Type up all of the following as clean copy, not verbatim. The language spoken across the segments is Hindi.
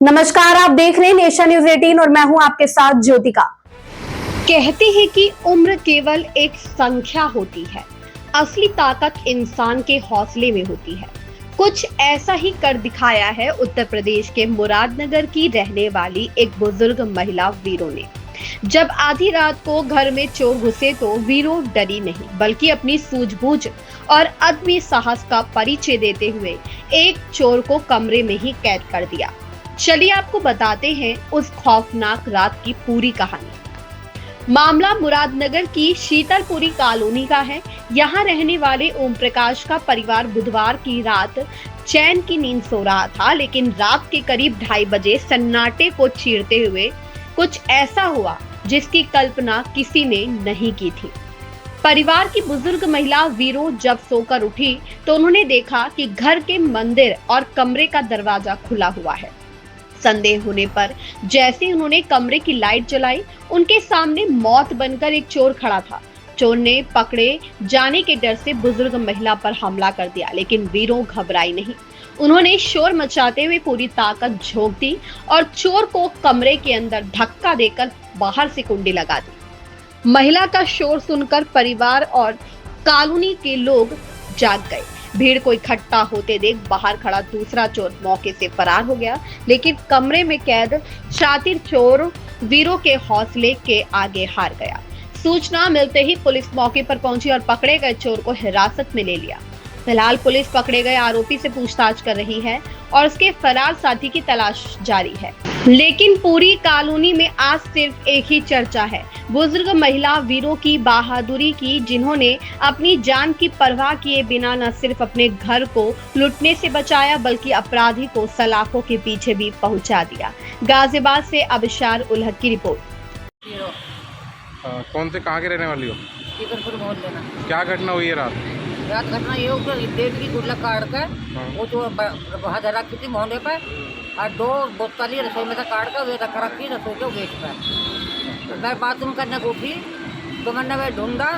नमस्कार, आप देख रहे हैं नेशन न्यूज 18 और मैं हूं आपके साथ ज्योतिका। कहते हैं कि उम्र केवल एक संख्या होती है, असली ताकत इंसान के हौसले में होती है। कुछ ऐसा ही कर दिखाया है उत्तर प्रदेश के मुरादनगर की रहने वाली एक बुजुर्ग महिला वीरो ने। जब आधी रात को घर में चोर घुसे तो वीरो डरी नहीं, बल्कि अपनी सूझबूझ और अदम्य साहस का परिचय देते हुए एक चोर को कमरे में ही कैद कर दिया। चलिए आपको बताते हैं उस खौफनाक रात की पूरी कहानी। मामला मुरादनगर की शीतलपुरी कॉलोनी का है। यहाँ रहने वाले ओम प्रकाश का परिवार बुधवार की रात चैन की नींद सो रहा था, लेकिन रात के करीब 2:30 बजे सन्नाटे को चीरते हुए कुछ ऐसा हुआ जिसकी कल्पना किसी ने नहीं की थी। परिवार की बुजुर्ग महिला वीरो जब सोकर उठी तो उन्होंने देखा कि घर के मंदिर और कमरे का दरवाजा खुला हुआ है। संदेह होने पर जैसे ही उन्होंने कमरे की लाइट जलाई, उनके सामने मौत बनकर एक चोर खड़ा था। चोर ने पकड़े जाने के डर से बुजुर्ग महिला पर हमला कर दिया, लेकिन वीरो घबराई नहीं। उन्होंने शोर मचाते हुए पूरी ताकत झोंक दी और चोर को कमरे के अंदर धक्का देकर बाहर से कुंडी लगा दी। महिला का शोर सुनकर परिवार और कॉलोनी के लोग जाग गए। भीड़ को इकट्ठा होते देख बाहर खड़ा दूसरा चोर मौके से फरार हो गया, लेकिन कमरे में कैद शातिर चोर वीरों के हौसले के आगे हार गया। सूचना मिलते ही पुलिस मौके पर पहुंची और पकड़े गए चोर को हिरासत में ले लिया। फिलहाल पुलिस पकड़े गए आरोपी से पूछताछ कर रही है और उसके फरार साथी की तलाश जारी है। लेकिन पूरी कॉलोनी में आज सिर्फ एक ही चर्चा है, बुजुर्ग महिला वीरों की बहादुरी की, जिन्होंने अपनी जान की परवाह किए बिना न सिर्फ अपने घर को लूटने से बचाया, बल्कि अपराधी को सलाखों के पीछे भी पहुंचा दिया। गाजियाबाद से अबशार उल हक की रिपोर्ट। कौन से कहाँ के रहने वाली हो? शीतलपुर मोहल्ले में। क्या घटना हुई है रात? रात घटना ये हुआ, देख की गुल्लक काट कर वो जो वहाँ धरा की थी मोहल्ले पर, और 2 बोतली रसोई में से काट कर वे रख रखी रसोई के गेट पर। तो मैं बाथरूम करने को उठी तो मैंने वह ढूंढा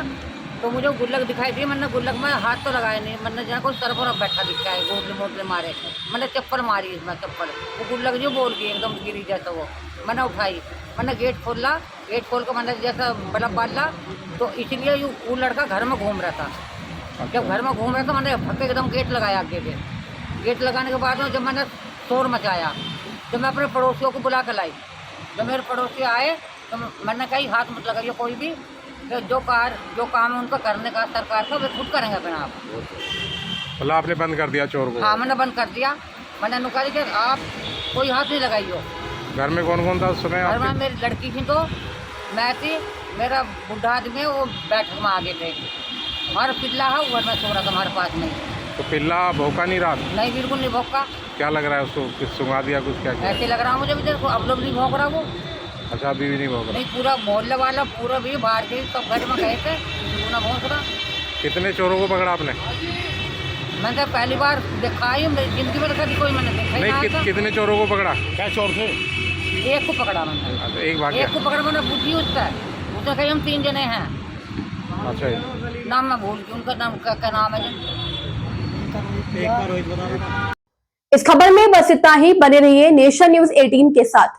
तो मुझे गुल्लक दिखाई दी। मैंने गुल्लक में हाथ तो लगाया नहीं, मैंने जहाँ कोई सर पर बैठा दिखा है, गोटले मोटले मारे। मैंने चप्पल मारी इसमें, चप्पल वो गुल्लक जो बोल गई एकदम गिरी जैसा वो। मैंने उठाई, मैंने गेट खोला, गेट खोल कर मैंने जैसा बल्ब डाला तो इसलिए वो लड़का घर में घूम रहा था। जब घर में घूम रहा था मैंने फक्के एकदम गेट लगाया आगे के। गेट लगाने के बाद में जब मैंने शोर मचाया तो मैं अपने पड़ोसियों को बुला कर लाई। जब मेरे पड़ोसी आए तो मैंने कही हाथ मत लगाइए कोई भी, तो जो काम है उनको करने का सरकार का वे खुद करेंगे अपने आप। मतलब आपने बंद कर दिया चोर को? हाँ, मैंने बंद कर दिया। मैंने नुकारी कि आप कोई हाथ नहीं लगाइयो। घर में कौन कौन था उस समय? घर में मेरी लड़की थी, तो मैं थी, मेरा बुढ़ा आदमी वो बैठक में आगे थे। हमारा पिल्ला है घर में सो रहा था हमारे पास में। तो पिल्ला भौंका नहीं रात? नहीं, बिल्कुल नहीं भौंका। क्या लग रहा है उसको? कुछ सुंघा दिया कुछ? क्या किया? ऐसे लग रहा मुझे भी, देखो अब लोग नहीं भौंक रहा वो। अच्छा, अभी भी नहीं भौंक रहा? नहीं, पूरा मोहल्ला वाला पूरा भी बाहर के सब घर में गए थे, पूरा भौंक रहा। कितने चोरों को पकड़ा आपने? मैंने तो पहली बार देखा ही, मेरी जिंदगी में कभी कोई मैंने देखा ही नहीं। कितने चोरों को पकड़ा? क्या चोर थे? एक को पकड़ा मैंने। एक भाग गया? एक को पकड़ा मैंने, पूछी उससे कही हम 3 जने हैं। अच्छा, नाम मैं भूल गई, उनका नाम क्या नाम है? इस खबर में बस इतना ही। बने रहिए नेशन न्यूज 18 के साथ।